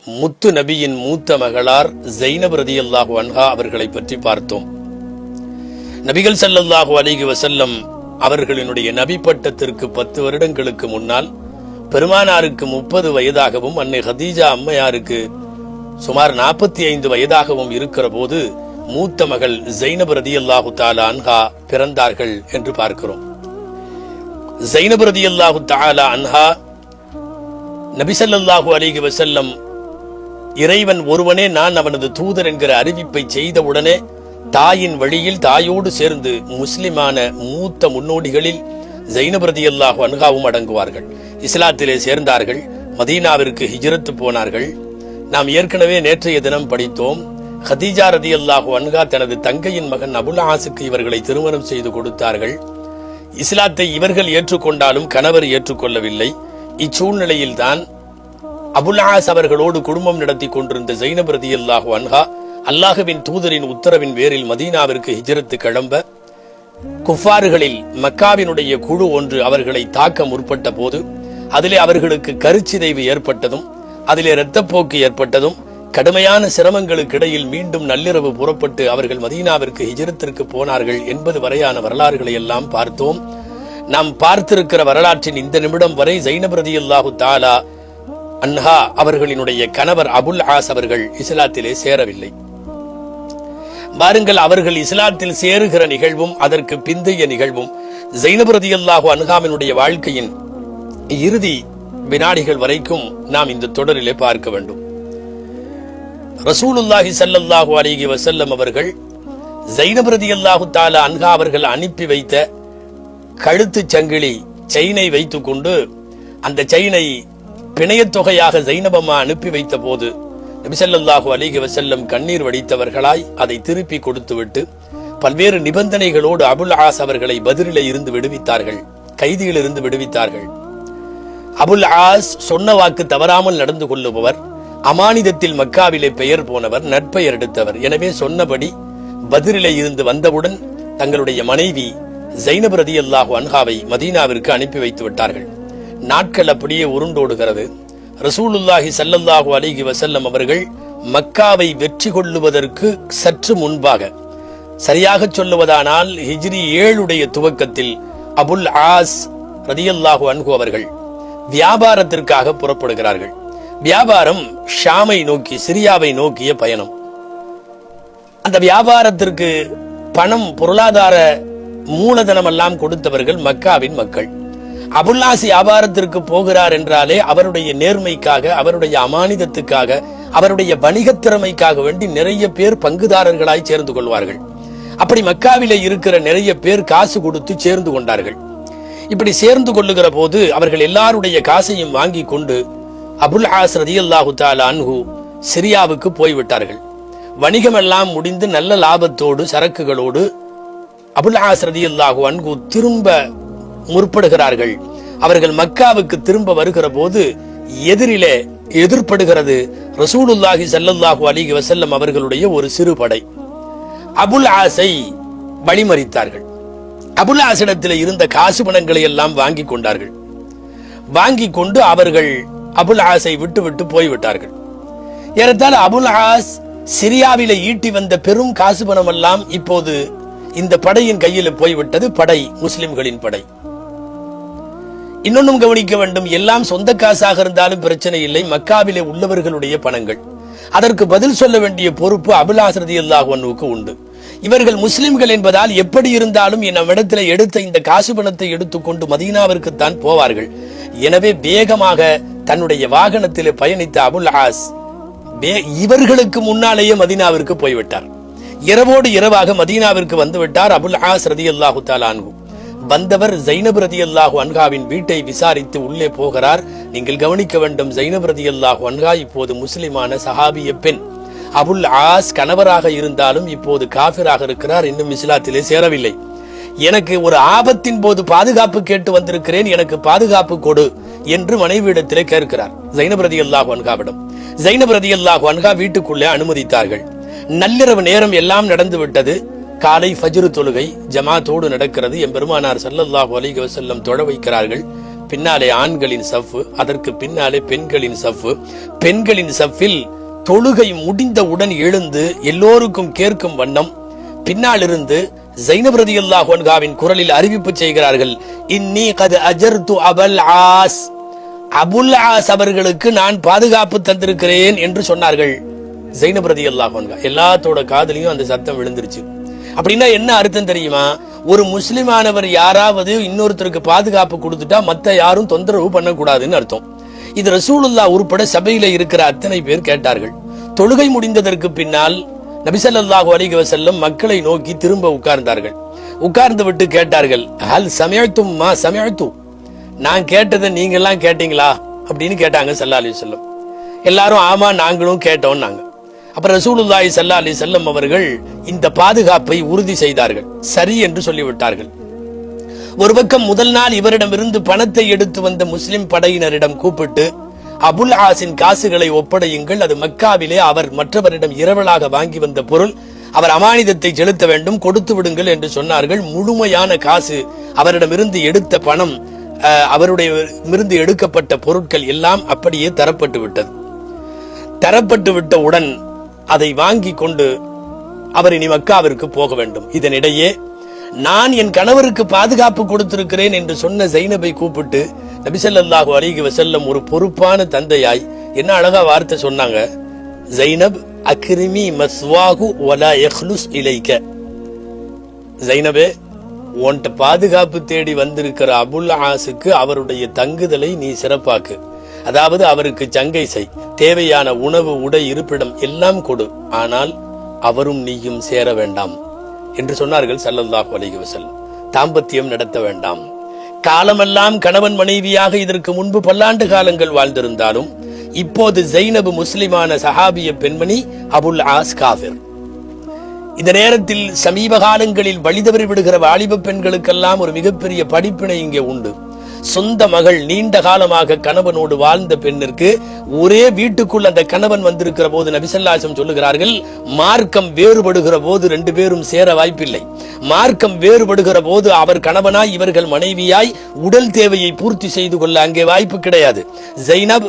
முத்து நபியின் மூத்த மகளார் ஜைனப் ரலியல்லாஹு அன்ஹா அவர்களை பற்றி பார்த்தோம். நபிகள் ஸல்லல்லாஹு அலைஹி வஸல்லம் அவர்களினுடைய நபி பட்டத்திற்கு 10 வருடங்களுக்கு முன்னால் பெருமானாருக்கு 30 வயதாகவும் அன்னை ஹதீஜா அம்மையாருக்கு சுமார் 45 வயதாகவும் இருக்கிற போது மூத்த மகள் ஜைனப் ரலியல்லாஹு தஆலா அன்ஹா பிறந்தார்கள் என்று பார்க்கிறோம். ஜைனப் ரலியல்லாஹு தஆலா அன்ஹா நபி ஸல்லல்லாஹு அலைஹி வஸல்லம் இறைவன் ஒருவனே நான் அவனது தூதர் என்கிற அறிவிப்பை செய்தவுடனே தாயின் வழியில் தாயோடு சேர்ந்து முஸ்லிமான மூத்த முன்னோடிகளில் ஜைனப் ரலியல்லாஹு அன்ஹாவும் அடங்குவார்கள். இஸ்லாத்திலே சேர்ந்தார்கள். மதீனாவிற்கு ஹிஜ்ரத் போனார்கள். நாம் ஏற்கனவே நேற்றைய தினம் படித்தோம். ஹதீஜா ரலியல்லாஹு அன்ஹா தனது தங்கையின் மகன் அபுல் ஆஸுக்கு இவர்களை திருமணம் செய்து கொடுத்தார்கள். இஸ்லாத்தை இவர்கள் ஏற்றுக்கொண்டாலும் கணவர் ஏற்றுக்கொள்ளவில்லை. இச்சூழ்நிலையில்தான் அபுல் ஆஸ் அவர்களோடு குடும்பம் நடத்தி கொண்டிருந்த ஜைனப் ரலியல்லாஹு அன்ஹா அல்லாஹ்வின் தூதரின் உத்தரவின் பேரில் மதீனாவிற்கு ஹிஜ்ரத் கிளம்ப குஃபார்களில் மக்காவினுடைய குழு ஒன்று அவர்களை தாக்க முற்பட்ட போது அதிலே அவர்களுக்கு கருச்சிதைவு ஏற்பட்டதும் அதிலே இரத்தப்போக்கு ஏற்பட்டதும் கடுமையான சிரமங்களுக்கு இடையில் மீண்டும் நள்ளிரவு புறப்பட்டு அவர்கள் மதீனாவிற்கு ஹிஜ்ரத்திற்கு போனார்கள் என்பது வரையான வரலாறுகளை எல்லாம் பார்த்தோம். நாம் பார்த்திருக்கிற வரலாற்றின் இந்த நிமிடம் வரை ஜைனப் ரலியல்லாஹு தஆலா அன்ஹா அவர்களினுடைய கணவர் அபுல் ஆஸ் அவர்கள் இஸ்லாத்திலே சேரவில்லை. பாருங்கள், அவர்கள் இஸ்லாத்தில் சேருகிற நிகழ்வும் அதற்கு பிந்தைய நிகழ்வும் ஜைனப் ரலியல்லாஹு அன்ஹாவினுடைய வாழ்க்கையின் இறுதி வினாடிகள் வரைக்கும் நாம் இந்த தொடரிலே பார்க்க வேண்டும். ரசூலுல்லாஹி ஸல்லல்லாஹு அலைஹி வஸல்லம் அவர்கள் ஜைனப் ரலியல்லாஹு தஆலா அன்ஹா அவர்கள் அனுப்பி வைத்த கழுத்து சங்கிலி செயினை வைத்துக் கொண்டு அந்த செயினை பிணையத்தொகையாக ஜைனப் அம்மா அனுப்பி வைத்த போது நபி ஸல்லல்லாஹு அலைஹி வஸல்லம் கண்ணீர் வடித்தவர்களாய் அதை திருப்பி கொடுத்துவிட்டு பல்வேறு நிபந்தனைகளோடு அபுல் ஆஸ் அவர்களை பத்ரிலே இருந்து விடுவித்தார்கள், கைதியில் இருந்து விடுவித்தார்கள். அபுல் ஆஸ் சொன்ன வாக்கு தவறாமல் நடந்து கொள்ளுபவர், அமானிதத்தில் மக்காவிலே பெயர் போனவர், நற்பெயர் எடுத்தவர். எனவே சொன்னபடி பத்ரிலே இருந்து வந்தவுடன் தங்களுடைய மனைவி ஜைனப் ரலியல்லாஹு அன்ஹாவை மதீனாவிற்கு அனுப்பி வைத்து விட்டார்கள். நாட்கள் அப்படியே உருண்டோடுகிறது. ரசூலுல்லாஹி ஸல்லல்லாஹு அலைஹி வஸல்லம் அவர்கள் மக்காவை வெற்றி கொள்ளுவதற்கு சற்று முன்பாக, சரியாக சொல்லுவதானால் ஹிஜ்ரி 7 துவக்கத்தில் அபுல் ஆஸ் ரலியல்லாஹு அன்ஹு அவர்கள் வியாபாரத்திற்காக புறப்படுகிறார்கள். வியாபாரம் ஷாமை நோக்கி, சிரியாவை நோக்கிய பயணம். அந்த வியாபாரத்திற்கு பணம், பொருளாதார மூலதனம் எல்லாம் கொடுத்தவர்கள் மக்காவின் மக்கள். அபுல் ஆஸ் வியாபாரத்திற்கு போகிறார் என்றாலே அவருடைய நேர்மைக்காக, அவருடைய அமானிதத்துக்காக, அவருடைய வணிகத் திறமைக்காக வேண்டி நிறைய பேர் பங்குதாரர்களாய் சேர்ந்து கொள்வார்கள். அப்படி மக்காவிலே இருக்கிற நிறைய பேர் காசு கொடுத்து சேர்ந்து கொண்டார்கள். இப்படி சேர்ந்து கொள்ளுகிற போது அவர்கள் எல்லாருடைய காசையும் வாங்கி கொண்டு அபுல் ஆஸ் ரலியல்லாஹு தஆலா அன்ஹு சிரியாவுக்கு போய்விட்டார்கள். வணிகம் எல்லாம் முடிந்து நல்ல லாபத்தோடு சரக்குகளோடு அபுல் ஆஸ் ரலியல்லாஹு அன்ஹு திரும்ப முற்படுகிறார்கள். அவர்கள் மக்காவுக்கு திரும்ப வருகிற போது எதிரிலே எதிர்படுகிறது ரசூலுல்லாஹி ஸல்லல்லாஹு அலைஹி வஸல்லம் அவர்களுடைய ஒரு சிறு படை. அபுல் ஆஸை வழிமறித்தார்கள். அபுல் ஆஸிடத்தில் இருந்த காசு பணங்களை எல்லாம் வாங்கி கொண்டார்கள். வாங்கி கொண்டு அவர்கள் அபுல் ஆஸை விட்டு போய்விட்டார்கள். ஏறத்தாழ அபுல் ஆஸ் சிரியாவிலே ஈட்டி வந்த பெரும் காசு பணம் எல்லாம் இப்போது இந்த படையின் கையில் போய்விட்டது. படை முஸ்லிம்களின் படை. இன்னொன்னும் கவனிக்க வேண்டும், எல்லாம் சொந்த காசாக இருந்தாலும் பிரச்சனை இல்லை, மக்காவிலே உள்ளவர்களுடைய பணங்கள். அதற்கு பதில் சொல்ல வேண்டிய பொறுப்பு அபுல் ஆஸ் ரலியல்லாஹு அன்ஹுவுக்கு உண்டு. இவர்கள் முஸ்லிம்கள் என்பதால் எப்படி இருந்தாலும் நம்மிடத்தில் எடுத்த இந்த காசு பணத்தை எடுத்துக்கொண்டு மதீனாவிற்குத்தான் போவார்கள். எனவே வேகமாக தன்னுடைய வாகனத்திலே பயணித்த அபுல் ஆஸ் இவர்களுக்கு முன்னாலேயே மதீனாவிற்கு போய்விட்டார். இரவோடு இரவாக மதீனாவிற்கு வந்துவிட்டார் அபுல் ஆஸ் ரலியல்லாஹு தஆலா அன்ஹு. வந்தவர் ஜைனப் ரலியல்லாஹு அன்ஹாவின் வீட்டை விசாரித்து உள்ளே போகிறார். நீங்கள் கவனிக்க வேண்டும், ஜைனப் ரலியல்லாஹு அன்ஹா இப்போது முஸ்லிமான சஹாபிய பெண். அபுல் ஆஸ் கணவராக இருந்தாலும் இப்போது காஃபிராக இருக்கிறார், இன்னும் இஸ்லாத்திலே சேரவில்லை. எனக்கு ஒரு ஆபத்தின் போது பாதுகாப்பு கேட்டு வந்திருக்கிறேன், எனக்கு பாதுகாப்பு கொடு என்று மனைவியிடத்திலே கேட்கிறார் ஜைனப் ரலியல்லாஹு அன்ஹாவிடம். ஜைனப் ரலியல்லாஹு அன்ஹா வீட்டுக்குள்ளே அனுமதித்தார்கள். நள்ளிரவு நேரம் எல்லாம் நடந்து விட்டது. காலை ஃபஜ்ர் தொழுகை ஜமாத்தோடு நடக்கிறது. எம்பெருமானார் ஸல்லல்லாஹு அலைஹி வஸல்லம் தொழ வைக்கிறார்கள். பின்னாலே ஆண்களின் சஃப், அதற்கு பின்னாலே பெண்களின் சஃப். பெண்களின் சஃபில் தொழுகை முடிந்தவுடன் எழுந்து எல்லோருக்கும் கேட்கும் வண்ணம் பின்னால் இருந்து ஸைனப் ரலியல்லாஹு அன்ஹாவின் குரலில் அறிவிப்பு செய்கிறார்கள், இன்னி கத் அஜர்து அபுல் ஆஸ், அபுல் ஆஸ் அவர்களுக்கு நான் பாதுகாப்பு தந்திருக்கிறேன் என்று சொன்னார்கள் ஸைனப் ரலியல்லாஹு அன்ஹா. எல்லாத்தோட காதலையும் அந்த சத்தம் விழுந்துருச்சு. அப்படின்னா என்ன அர்த்தம் தெரியுமா? ஒரு முஸ்லிமானவர் யாராவது இன்னொருத்தருக்கு பாதுகாப்பு கொடுத்துட்டா மத்த யாரும் தொந்தரவு பண்ணக்கூடாதுன்னு அர்த்தம். இது ரசூலுல்லாஹ் உட்பட சபையில இருக்கிற அத்தனை பேர் கேட்டார்கள். தொழுகை முடிந்ததற்கு பின்னால் நபி ஸல்லல்லாஹு அலைஹி வஸல்லம் மக்களை நோக்கி திரும்ப உட்கார்ந்தார்கள். உட்கார்ந்து விட்டு கேட்டார்கள், ஹல் சமஅத்தும் மா சமஅத்து, நான் கேட்டதை நீங்க எல்லாம் கேட்டீங்களா அப்படின்னு கேட்டாங்க ஸல்லல்லாஹு அலைஹி வஸல்லம். எல்லாரும் ஆமா நாங்களும் கேட்டோம்னாங்க. அப்ப ரசூலுல்லாஹி ஸல்லல்லாஹு அலைஹி வஸல்லம் அவர்கள் இந்த பாதுகாப்பை உறுதி செய்தார்கள், சரி என்று சொல்லிவிட்டார்கள். ஒரு பக்கம் முதல் நாள் இவரிடமிருந்து பணத்தை எடுத்து வந்த முஸ்லிம் படையினரிடம் கூப்பிட்டு, அபுல் ஆஸின் காசுகளை ஒப்படையுங்கள், அது மக்காவிலே அவர் மற்றவரிடம் இரவலாக வாங்கி வந்த பொருள், அவர் அமானிதத்தை செலுத்த வேண்டும், கொடுத்து விடுங்கள் என்று சொன்னார்கள். முழுமையான காசு, அவரிடமிருந்து எடுத்த பணம், அவருடைய எடுக்கப்பட்ட பொருட்கள் எல்லாம் அப்படியே தரப்பட்டு விட்டது. தரப்பட்டு விட்டவுடன் அதை வாங்கி கொண்டு அவர் இனி மக்காவிற்கு போக வேண்டும். இதனிடையே நான் என் கணவருக்கு பாதுகாப்பு கொடுத்திருக்கிறேன் என்று சொன்ன ஸைனபை கூப்பிட்டு நபி ஸல்லல்லாஹு அலைஹி வஸல்லம் ஒரு பொறுப்பான தந்தையாய் என்ன அழகா வார்த்தை சொன்னாங்க, ஸைனப் அக்ரிமி மஸ்வாஹு வலா யக்லுஸ் இலைக, ஸைனபே உன்கிட்ட பாதுகாப்பு தேடி வந்திருக்கிற அபுல் ஆஸுக்கு அவருடைய தங்குதலை நீ சிறப்பாக்கு, அதாவது அவருக்கு சங்கை செய், தேவையான உணவு உடை இருப்பிடம் எல்லாம் கொடு, ஆனால் அவரும் நீயும் சேர வேண்டாம் என்று சொன்னார்கள் ஸல்லல்லாஹு அலைஹி வஸல்லம். தாம்பத்தியம் நடத்த வேண்டாம். காலமெல்லாம் கணவன் மனைவியாக இதற்கு முன்பு பல்லாண்டு காலங்கள் வாழ்ந்திருந்தாலும் இப்போது ஸைனப் முஸ்லிமான சஹாபிய பெண்மணி, அபுல் ஆஸ் காஃபிர். இந்த நேரத்தில் சமீப காலங்களில் வழிதவறி விடுகிற வாலிப பெண்களுக்கெல்லாம் ஒரு மிகப்பெரிய படிப்பினை இங்கே உண்டு. சொந்த மகள் நீண்ட காலமாக கணவனோடு வாழ்ந்த பெண்ணிற்கு ஒரே வீட்டுக்குள் அந்த கணவன் வந்திருக்கிற போது நபி ஸல்லல்லாஹு அலைஹி வஸல்லம் சொல்லுகிறார்கள், மார்க்கம் வேறுபடுகிற போது ரெண்டு பேரும் சேர வாய்ப்பில்லை. மார்க்கம் வேறுபடுகிற போது அவர் கணவனாய் இவர்கள் மனைவியாய் உடல் தேவையை பூர்த்தி செய்து கொள்ள அங்கே வாய்ப்பு கிடையாது. ஸைனப்,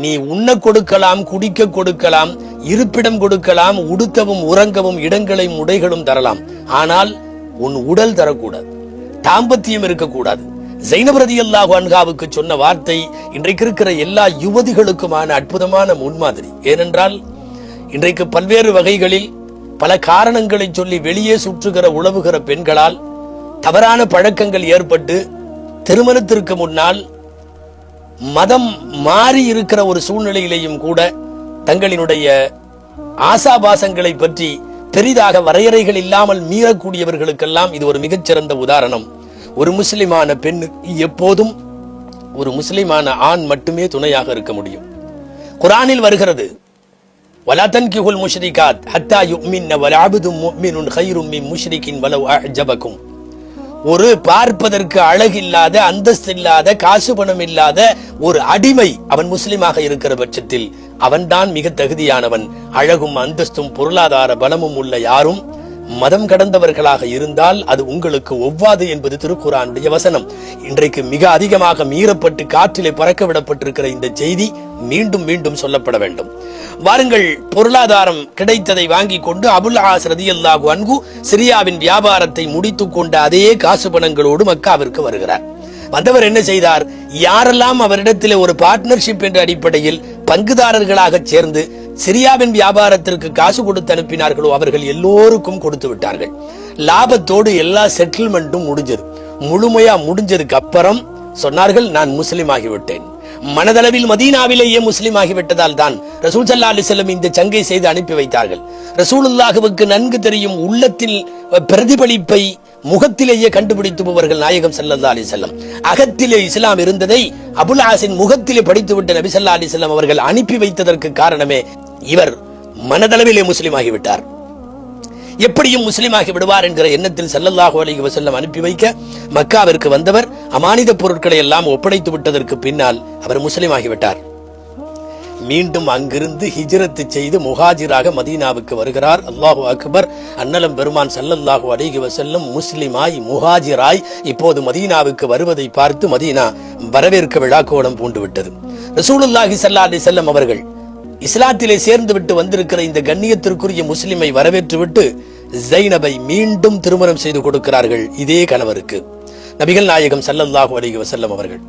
நீ உண்ண கொடுக்கலாம், குடிக்க கொடுக்கலாம், இருப்பிடம் கொடுக்கலாம், உடுக்கவும் உறங்கவும் இடங்களையும் உடைகளும் தரலாம், ஆனால் உன் உடல் தரக்கூடாது, தாம்பத்தியம் இருக்கக்கூடாது. ஸைனப் ரலியல்லாஹு அன்ஹாவுக்கு சொன்ன வார்த்தை இன்றைக்கு இருக்கிற எல்லா யுவதிகளுக்குமான அற்புதமான முன்மாதிரி. ஏனென்றால் இன்றைக்கு பல்வேறு வகைகளில் பல காரணங்களை சொல்லி வெளியே சுற்றுகிற உழவுகிற பெண்களால் தவறான பழக்கங்கள் ஏற்பட்டு திருமணத்திற்கு முன்னால் மதம் மாறி இருக்கிற ஒரு சூழ்நிலையிலேயும் கூட தங்களினுடைய ஆசாபாசங்களை பற்றி பெரிதாக வரையறைகள் இல்லாமல் மீறக்கூடியவர்களுக்கெல்லாம் இது ஒரு மிகச்சிறந்த உதாரணம். ஒரு முஸ்லிமான பெண் எப்போதும் ஒரு முஸ்லிமான ஆண் மட்டுமே துணையாக இருக்க முடியும். குர்ஆனில் வருகிறது, வலா தன்கிஹுல் முஷ்ரிகாத் ஹத்தா யுமின்ன வலஅப்தும் முஃமினுன் கைரும் மின் முஷ்ரிகின் வலவ் அஅஜபகும். ஒரு பார்ப்பதற்கு அழகில்லாத, அந்தஸ்தில்லாத, காசு பணம் இல்லாத ஒரு அடிமை அவன் முஸ்லிமாக இருக்கிற பட்சத்தில் அவன்தான் மிக தகுதியானவன். அழகும் அந்தஸ்தும் பொருளாதார பலமும் உள்ள யாரும் மதம் கடந்தவர்களாக இருந்தால் அது உங்களுக்கு ஒவ்வாது என்பது திருக்குர்ஆனுடைய வசனம். இன்றைக்கு மிக அதிகமாக மீறப்பட்டு காற்றிலே பறக்க விடப்பட்டிருக்கிற இந்த செய்தி மீண்டும் மீண்டும் சொல்லப்பட வேண்டும். வாருங்கள், பொருளாதாரம் கிடைத்ததை வாங்கி கொண்டு அபுல் ஆஸ் ரலியல்லாஹு அன்ஹு சிரியாவின் வியாபாரத்தை முடித்துக் கொண்ட அதே காசு பணங்களோடு மக்காவிற்கு வருகிறார். வந்தவர் என்ன செய்தார்? யாரெல்லாம் அவரிடத்திலே ஒரு பார்ட்னர்ஷிப் என்ற அடிப்படையில் பங்குதாரர்களாக சேர்ந்து சிரியாவின் வியாபாரத்திற்கு காசு கொடுத்து அனுப்பினார்களோ அவர்கள் எல்லோருக்கும் கொடுத்து விட்டார்கள். லாபத்தோடு எல்லா செட்டில்மெண்ட்டும் முடிஞ்சது. முழுமையா முடிஞ்சதுக்கு அப்புறம் சொன்னார்கள், நான் முஸ்லிம் ஆகிவிட்டேன். மனதளவில் மதீனாவிலேயே முஸ்லிம் ஆகிவிட்டதால் தான் ரசூல் ஸல்லல்லாஹு அலைஹி வஸல்லம் இந்த சங்கை செய்து அனுப்பி வைத்தார்கள். ரசூலுல்லாஹுவுக்கு நன்கு தெரியும் உள்ளத்தில் பிரதிபலிப்பை முகத்திலேயே கண்டுபிடித்துபவர்கள் நாயகம் ஸல்லல்லாஹு அலைஹி வஸல்லம். அகத்திலே இஸ்லாம் இருந்ததை அபுல் ஆஸின் முகத்திலே படித்துவிட்ட நபி ஸல்லல்லாஹு அலைஹி வஸல்லம் அவர்கள் அனுப்பி வைத்ததற்கு காரணமே இவர் மனதளவிலே முஸ்லிம் ஆகிவிட்டார். எப்படியும் முஸ்லிமாகி விடுவார் என்கிற எண்ணத்தில் ஸல்லல்லாஹு அலைஹி வஸல்லம் அனுப்பி வைக்க மக்காவிற்கு வந்தவர் அமானித பொருட்களை எல்லாம் ஒப்படைத்து விட்டதற்கு பின்னால் அவர் முஸ்லிம் ஆகிவிட்டார். மீண்டும் அங்கிருந்து ஹிஜ்ரத்து செய்து முஹாஜிராக மதீனாவுக்கு வருகிறார். அல்லாஹு அக்பர். அன்னலம் பெருமான் ஸல்லல்லாஹு அலைஹி வஸல்லம் முஸ்லிமாய் முஹாஜிராய் இப்போது மதீனாவுக்கு வருவதை பார்த்து மதீனா வரவேற்க விழா கோலம் பூண்டு விட்டது. ரசூலுல்லாஹி ஸல்லல்லாஹு அலைஹி வஸல்லம் அவர்கள் இஸ்லாத்திலே சேர்ந்து விட்டு வந்திருக்கிற இந்த கண்ணியத்திற்குரிய முஸ்லிமை வரவேற்று விட்டு ஜைனபை மீண்டும் திருமணம் செய்து கொடுக்கிறார்கள் இதே கணவருக்கு, நபிகள் நாயகம் ஸல்லல்லாஹு அலைஹி வஸல்லம் அவர்கள்.